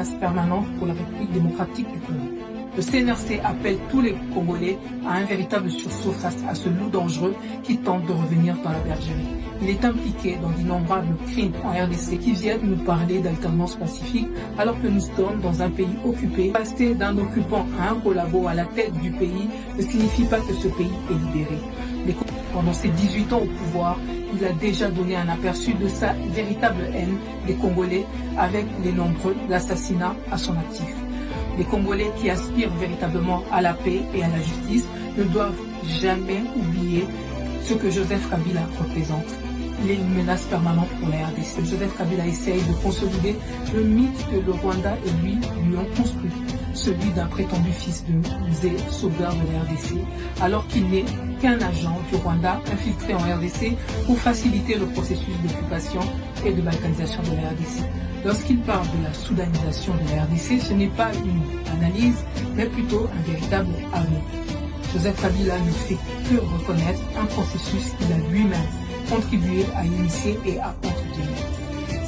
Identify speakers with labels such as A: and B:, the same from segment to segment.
A: menace permanente pour la République démocratique du Congo. Le CNRC appelle tous les Congolais à un véritable sursaut face à ce loup dangereux qui tente de revenir dans la bergerie. Il est impliqué dans d'innombrables crimes en RDC qui viennent nous parler d'alternance pacifique alors que nous sommes dans un pays occupé. Passer d'un occupant à un collabo à la tête du pays ne signifie pas que ce pays est libéré. Pendant ses 18 ans au pouvoir, il a déjà donné un aperçu de sa véritable haine des Congolais avec les nombreux assassinats à son actif. Les Congolais qui aspirent véritablement à la paix et à la justice ne doivent jamais oublier ce que Joseph Kabila représente. Il est une menace permanente pour la RDC. Joseph Kabila essaye de consolider le mythe que le Rwanda et lui ont construit, celui d'un prétendu fils de musée sauveur de la RDC, alors qu'il n'est qu'un agent du Rwanda infiltré en RDC pour faciliter le processus d'occupation et de balkanisation de la RDC. Lorsqu'il parle de la soudanisation de la RDC, ce n'est pas une analyse, mais plutôt un véritable aveu. Joseph Kabila ne fait que reconnaître un processus qu'il a lui-même contribué à initier et à entretenir.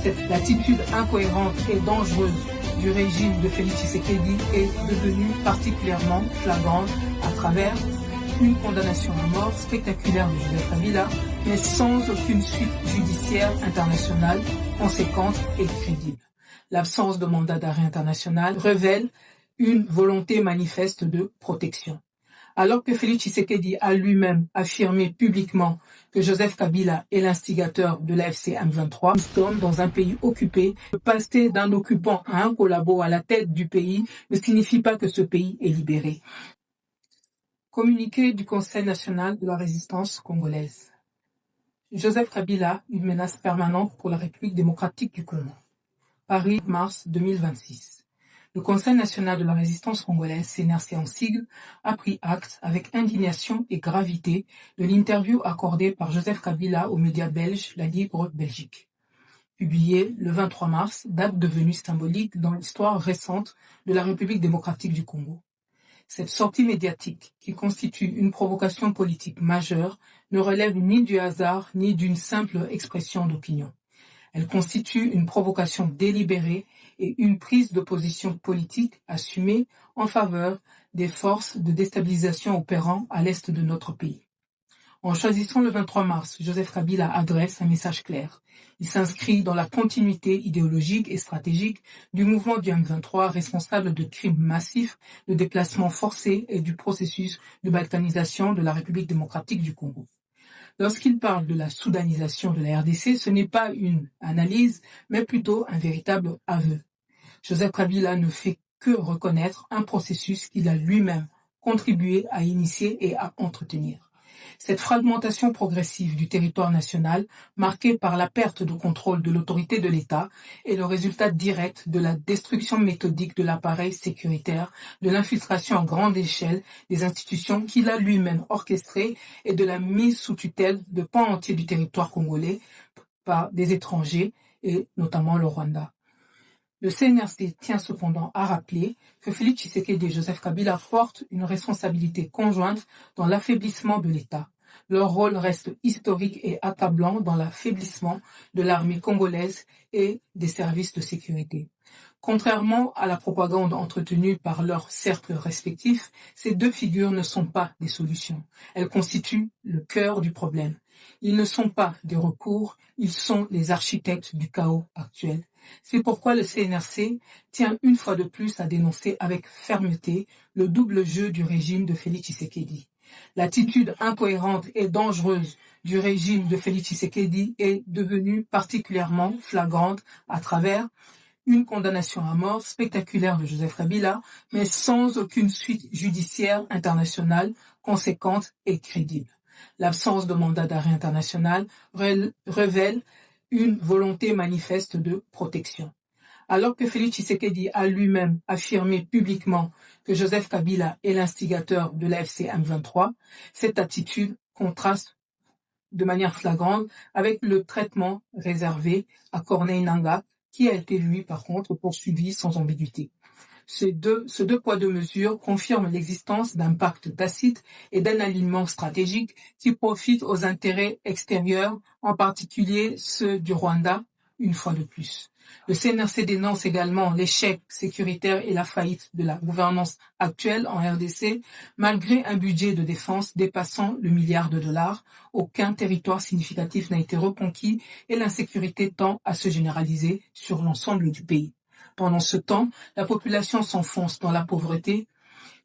A: Cette attitude incohérente et dangereuse du régime de Félix Tshisekedi est devenue particulièrement flagrante à travers une condamnation à mort spectaculaire de Joseph Kabila, mais sans aucune suite judiciaire internationale conséquente et crédible. L'absence de mandat d'arrêt international révèle une volonté manifeste de protection. Alors que Félix Tshisekedi a lui-même affirmé publiquement que Joseph Kabila est l'instigateur de l'AFC M23, nous sommes dans un pays occupé. Passer d'un occupant à un collabo à la tête du pays ne signifie pas que ce pays est libéré. Communiqué du Conseil national de la résistance congolaise. Joseph Kabila, une menace permanente pour la République démocratique du Congo. Paris, mars 2026. Le Conseil national de la résistance congolaise, CNRC en sigle, a pris acte avec indignation et gravité de l'interview accordée par Joseph Kabila aux médias belges La Libre Belgique. Publiée le 23 mars, date devenue symbolique dans l'histoire récente de la République démocratique du Congo. Cette sortie médiatique, qui constitue une provocation politique majeure, ne relève ni du hasard ni d'une simple expression d'opinion. Elle constitue une provocation délibérée et une prise de position politique assumée en faveur des forces de déstabilisation opérant à l'est de notre pays. En choisissant le 23 mars, Joseph Kabila adresse un message clair. Il s'inscrit dans la continuité idéologique et stratégique du mouvement du M23 responsable de crimes massifs, de déplacements forcés et du processus de balkanisation de la République démocratique du Congo. Lorsqu'il parle de la soudanisation de la RDC, ce n'est pas une analyse, mais plutôt un véritable aveu. Joseph Kabila ne fait que reconnaître un processus qu'il a lui-même contribué à initier et à entretenir. Cette fragmentation progressive du territoire national, marquée par la perte de contrôle de l'autorité de l'État, est le résultat direct de la destruction méthodique de l'appareil sécuritaire, de l'infiltration à grande échelle des institutions qu'il a lui-même orchestrées et de la mise sous tutelle de pans entiers du territoire congolais par des étrangers, et notamment le Rwanda. Le CNRC tient cependant à rappeler que Félix Tshisekedi et Joseph Kabila portent une responsabilité conjointe dans l'affaiblissement de l'État. Leur rôle reste historique et accablant dans l'affaiblissement de l'armée congolaise et des services de sécurité. Contrairement à la propagande entretenue par leurs cercles respectifs, ces deux figures ne sont pas des solutions. Elles constituent le cœur du problème. Ils ne sont pas des recours, ils sont les architectes du chaos actuel. C'est pourquoi le CNRC tient une fois de plus à dénoncer avec fermeté le double jeu du régime de Félix Tshisekedi. L'attitude incohérente et dangereuse du régime de Félix Tshisekedi est devenue particulièrement flagrante à travers une condamnation à mort spectaculaire de Joseph Kabila, mais sans aucune suite judiciaire internationale conséquente et crédible. L'absence de mandat d'arrêt international révèle une volonté manifeste de protection. Alors que Félix Tshisekedi a lui-même affirmé publiquement que Joseph Kabila est l'instigateur de l'AFC M23, cette attitude contraste de manière flagrante avec le traitement réservé à Corneille Nangaa, qui a été lui par contre poursuivi sans ambiguïté. Ce deux poids deux mesures confirment l'existence d'un pacte tacite et d'un alignement stratégique qui profite aux intérêts extérieurs, en particulier ceux du Rwanda, une fois de plus. Le CNRC dénonce également l'échec sécuritaire et la faillite de la gouvernance actuelle en RDC. Malgré un budget de défense dépassant le milliard de dollars, aucun territoire significatif n'a été reconquis et l'insécurité tend à se généraliser sur l'ensemble du pays. Pendant ce temps, la population s'enfonce dans la pauvreté.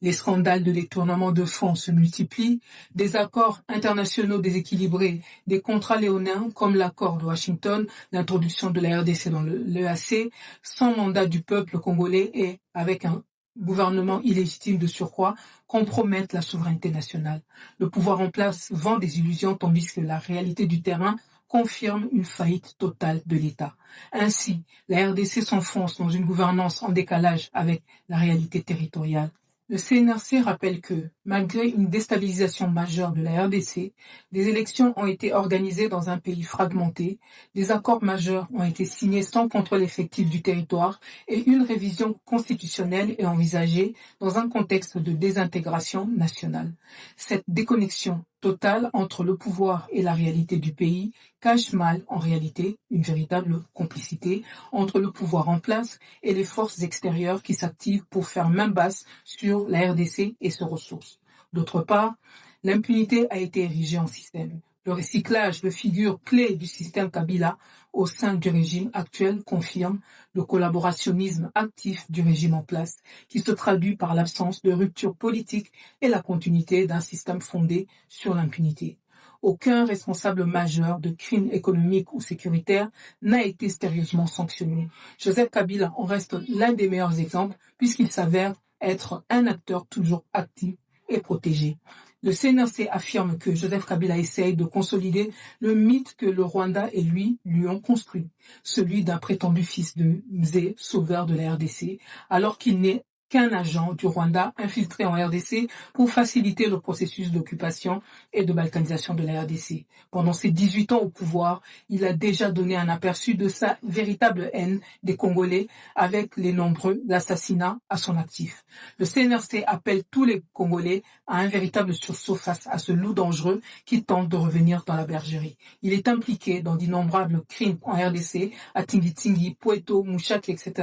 A: Les scandales de détournement de fonds se multiplient, des accords internationaux déséquilibrés, des contrats léonins comme l'accord de Washington, l'introduction de la RDC dans l'EAC, sans mandat du peuple congolais et avec un gouvernement illégitime de surcroît, compromettent la souveraineté nationale. Le pouvoir en place vend des illusions tandis que la réalité du terrain confirme une faillite totale de l'État. Ainsi, la RDC s'enfonce dans une gouvernance en décalage avec la réalité territoriale. Le CNRC rappelle que, malgré une déstabilisation majeure de la RDC, des élections ont été organisées dans un pays fragmenté, des accords majeurs ont été signés sans contrôle effectif du territoire et une révision constitutionnelle est envisagée dans un contexte de désintégration nationale. Cette déconnexion totale entre le pouvoir et la réalité du pays cache mal, en réalité, une véritable complicité entre le pouvoir en place et les forces extérieures qui s'activent pour faire main basse sur la RDC et ses ressources. D'autre part, l'impunité a été érigée en système. Le recyclage de figures clés du système Kabila au sein du régime actuel confirme le collaborationnisme actif du régime en place, qui se traduit par l'absence de rupture politique et la continuité d'un système fondé sur l'impunité. Aucun responsable majeur de crimes économiques ou sécuritaires n'a été sérieusement sanctionné. Joseph Kabila en reste l'un des meilleurs exemples puisqu'il s'avère être un acteur toujours actif et protégé. Le CNRC affirme que Joseph Kabila essaye de consolider le mythe que le Rwanda et lui ont construit, celui d'un prétendu fils de Mzee, sauveur de la RDC, alors qu'il n'est qu'un agent du Rwanda infiltré en RDC pour faciliter le processus d'occupation et de balkanisation de la RDC. Pendant ses 18 ans au pouvoir, il a déjà donné un aperçu de sa véritable haine des Congolais avec les nombreux assassinats à son actif. Le CNRC appelle tous les Congolais à un véritable sursaut face à ce loup dangereux qui tente de revenir dans la bergerie. Il est impliqué dans d'innombrables crimes en RDC, à Tingi-Tingi, Poeto, Mouchaki, etc.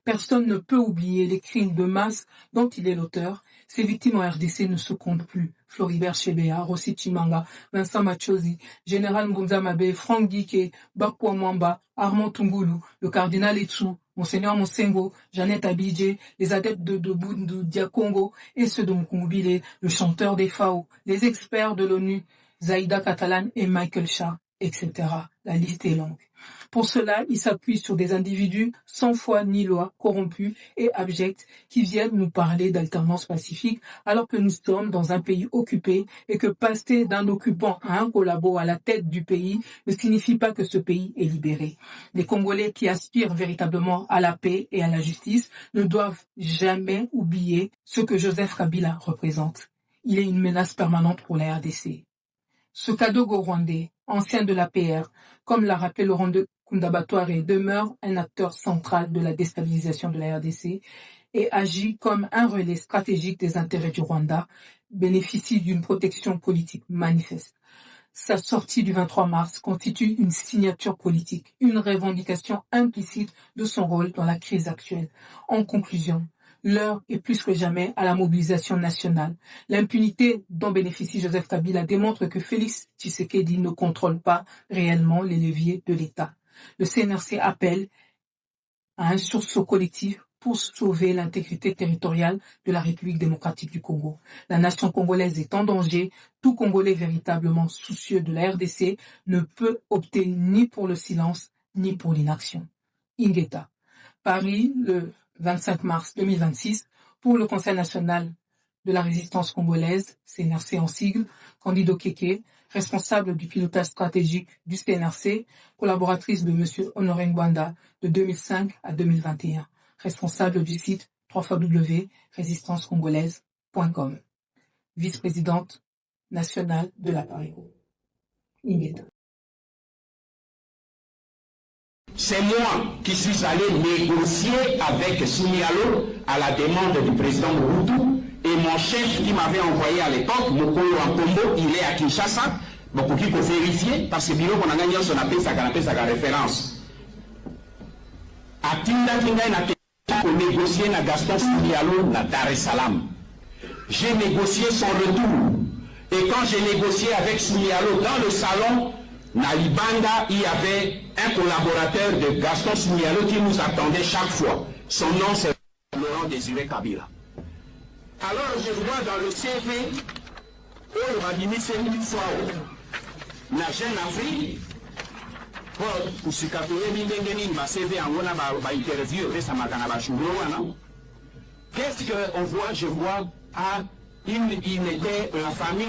A: Personne ne peut oublier les crimes de masse dont il est l'auteur. Ces victimes en RDC ne se comptent plus. Floribert Chebeya, Rossi Chimanga, Vincent Machozi, Général Mbunza Mabe, Franck Dike, Bakwa Mwamba, Armand Tungulu, le cardinal Etsou, Monseigneur Monsengo, Jeannette Abidje, les adeptes de Bundu Diakongo et ceux de Mukungubile, le chanteur des FAO, les experts de l'ONU, Zaïda Catalan et Michael Shah, etc. La liste est longue. Pour cela, il s'appuie sur des individus sans foi ni loi, corrompus et abjects, qui viennent nous parler d'alternance pacifique alors que nous sommes dans un pays occupé et que passer d'un occupant à un collabo à la tête du pays ne signifie pas que ce pays est libéré. Les Congolais qui aspirent véritablement à la paix et à la justice ne doivent jamais oublier ce que Joseph Kabila représente. Il est une menace permanente pour la RDC. Ce Kadogo rwandais, ancien de l'APR, comme l'a rappelé Laurent Kundabatware, demeure un acteur central de la déstabilisation de la RDC et agit comme un relais stratégique des intérêts du Rwanda, bénéficie d'une protection politique manifeste. Sa sortie du 23 mars constitue une signature politique, une revendication implicite de son rôle dans la crise actuelle. En conclusion, l'heure est plus que jamais à la mobilisation nationale. L'impunité dont bénéficie Joseph Kabila démontre que Félix Tshisekedi ne contrôle pas réellement les leviers de l'État. Le CNRC appelle à un sursaut collectif pour sauver l'intégrité territoriale de la République démocratique du Congo. La nation congolaise est en danger. Tout Congolais véritablement soucieux de la RDC ne peut opter ni pour le silence ni pour l'inaction. Ingeta. Paris, le 25 mars 2026, pour le Conseil national de la résistance congolaise, CNRC en sigle, Candido Keke, responsable du pilotage stratégique du CNRC, collaboratrice de M. Honoré Ngwanda de 2005 à 2021, responsable du site www.résistancecongolaise.com, vice-présidente nationale de la Parigo. Ingeta.
B: C'est moi qui suis allé négocier avec Soumialo à la demande du président Mobutu et mon chef qui m'avait envoyé à l'époque, Mokolo Ankombo, il est à Kinshasa, pour qu'il faut vérifier, parce que Bilo qu'on a gagné son appel, sa référence. atindaki ngai na négocier na Gaston Simialo na Dar es Salaam. J'ai négocié son retour. Et quand j'ai négocié avec Simialo dans le salon, na Libanda, il y avait un collaborateur de Gaston Simialo qui nous attendait chaque fois. Son nom c'est Laurent Désiré Kabila. Alors je vois dans le CV, on m'a dit c'est une fois, na Jeune Afrique, pour se capturer, ma CV en on a interview, ça m'a non? Qu'est-ce qu'on voit? Je vois, il était, la famille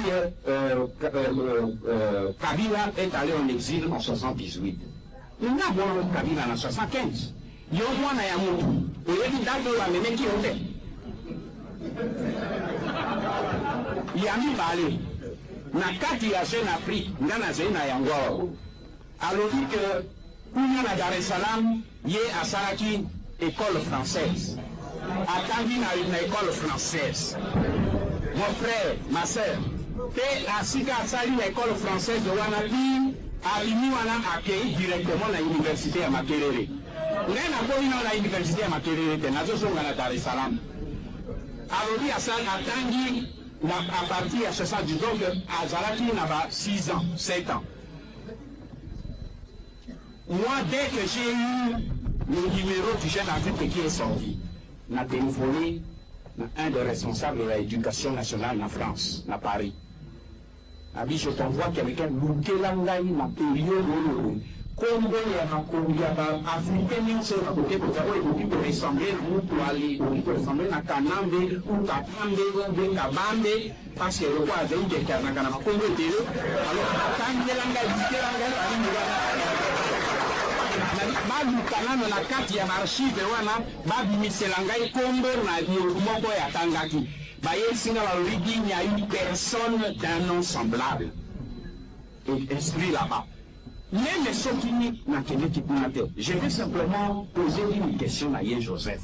B: Kabila est allée en exil en 78. Il y a bon Kabila en 75. Il y a un mois, il y a une date de la même qui ont fait. Il y a mis balé. Na kati ya Jeune Afrique, ngana zena yango. Alors que pour nous à Dar es Salaam, il y a à Saraki école française. Attendez une école française. Mon frère, ma soeur, t'es assis à une école française de Wanabi, à l'Uniwana accueilli directement à l'université à Makerere. Nous avons à l'université à Makerere, nous avons à Dar es Salaam. Alors, il y a ça, attendez, à partir de ce moment, disons que à Zaraki, il y a 6 ans, 7 ans. Moi, dès que j'ai eu le numéro du Jeune Afrique qui est sorti, j'ai téléphoné à un des responsables de l'éducation nationale en France, à Paris. Je t'envoie quelqu'un, l'Ukelangaï, ma période, comme il y a un Africain, c'est un côté pour savoir qui peut ressembler, pour aller, qui peut ressembler à Kanambe, ou Katambe, Kabambe, parce que le roi avait eu des cas dans Kanama, alors, quand il y a babu kanano na kati ya archive wana babu miselangai kombo na moko ya tangaki baye singa la ligi n'y a une personne d'un nom semblable et inscrit là-bas. Même ceux qui n'a qu'une kunate, je vais simplement poser une question à Yen Joseph.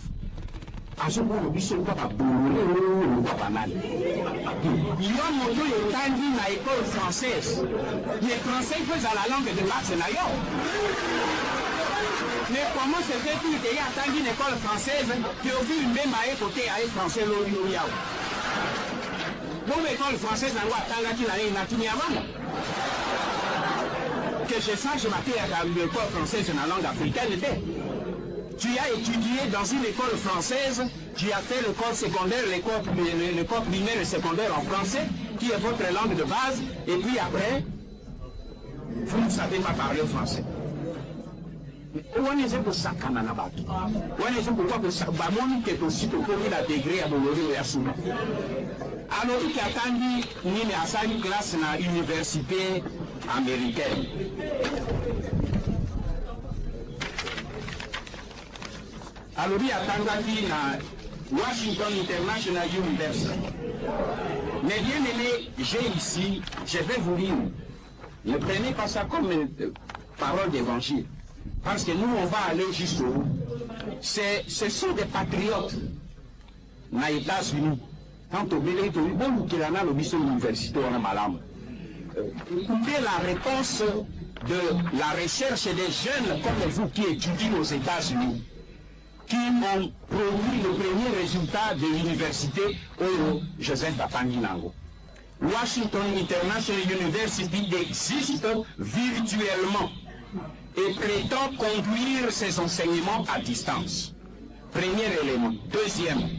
B: À ce moment où ils sont pas bourrés ou pas banal. Il y a mon Dieu étendu dans l'école française. Les Français faisaient la langue de base d'ailleurs. Mais comment se fait-il qu'il y a attendu une école française qui a vu une même à côté à l'école française l'Oriou? Bon, l'école française n'a pas attendu la tuni avant. Que je sache, je m'appelle à l'école française dans la langue africaine. Tu as étudié dans une école française, tu as fait l'école secondaire, l'école primaire et secondaire en français, qui est votre langue de base, et puis après, vous ne savez pas parler français. On est pour ça qu'on a battu. On est pourquoi que ça va monter aussi pour l'intégrer à Bologna et à Souma. Alors, il y a attendu une classe dans l'université américaine. Alors, il y a attendu dans Washington International University. Mais bien aimé, j'ai ici, je vais vous lire. Ne prenez pas ça comme une parole d'évangile. Parce que nous, on va aller jusqu'au bout. Ce sont des patriotes dans les États-Unis. Quand on veut l'université, on a malam. Écoutez la réponse de la recherche des jeunes comme vous qui étudient aux États-Unis, qui ont produit le premier résultat de l'université Joseph Bapanginango. Washington International University existe virtuellement et prétend conduire ses enseignements à distance. Premier élément. Deuxième,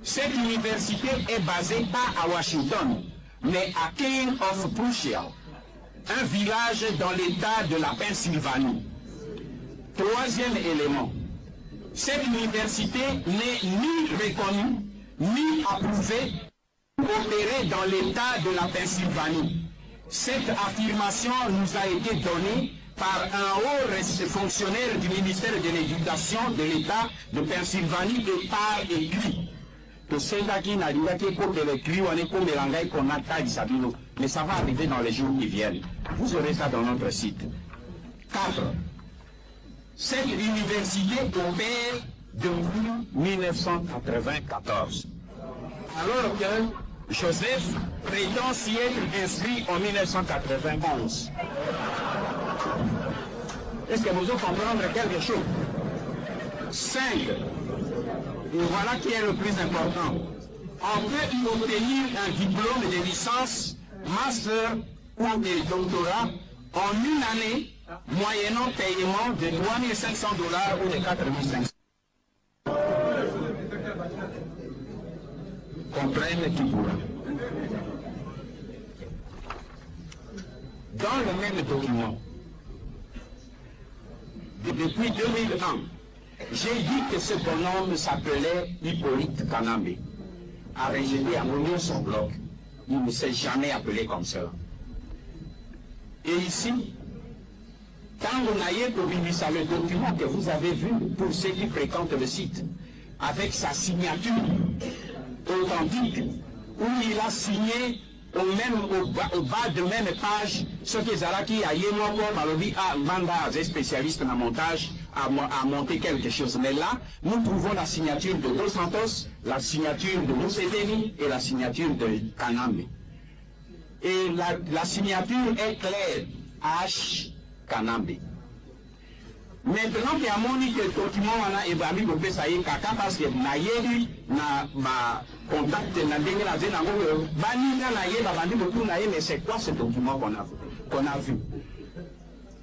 B: cette université est basée pas à Washington, mais à King of Prussia, un village dans l'État de la Pennsylvanie. Troisième élément, cette université n'est ni reconnue, ni approuvée pour opérer dans l'État de la Pennsylvanie. Cette affirmation nous a été donnée par un haut fonctionnaire du ministère de l'Éducation de l'État de Pennsylvanie et par écrit. Mais ça va arriver dans les jours qui viennent. Vous aurez ça dans notre site. 4. Cette université opère depuis 1994. Alors que Joseph prétend s'y être inscrit en 1991. Est-ce que vous comprenez quelque chose? 5. Et voilà qui est le plus important. On peut y obtenir un diplôme de licence, master ou de doctorat en une année, moyennant paiement de $3 500 ou de 4 500. Comprennent qui pourra. Dans le même document, depuis 2001, j'ai dit que ce bonhomme s'appelait Hippolyte Kanambe. A rejeté à Mounion son bloc. Il ne s'est jamais appelé comme ça. Et ici, quand on a eu le document que vous avez vu pour ceux qui fréquentent le site, avec sa signature authentique, où il a signé au bas de même page ce que Zaraki a dit à Manda, spécialiste en montage, a monté quelque chose. Mais là, nous trouvons la signature de Dos Santos, la signature de Museveni et la signature de Kanambe. Et la signature est claire, H. Kanambe. Maintenant, il y a mon document et Bami Bopé Saïe Kaka parce que Nayeli n'a ma contact n'a dégué la zéna Bani Naye Babandi Botou Naye, mais c'est quoi ce document qu'on a vu?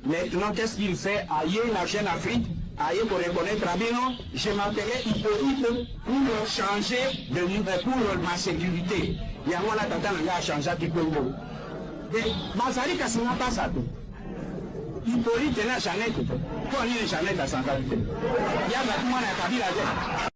B: Maintenant, qu'est-ce qu'il fait? Aïe, la jeune Afrique, aïe pour reconnaître Rabino, je m'appelais Hippolyte pour changer de niveau pour ma sécurité. Il y a moi la tata n'a changé de Congo. Mais Mazari Kassina passe à tout. Hippolyte n'a jamais tout. Quand il n'est jamais dans sa qualité. Il y a maintenant la Kabila.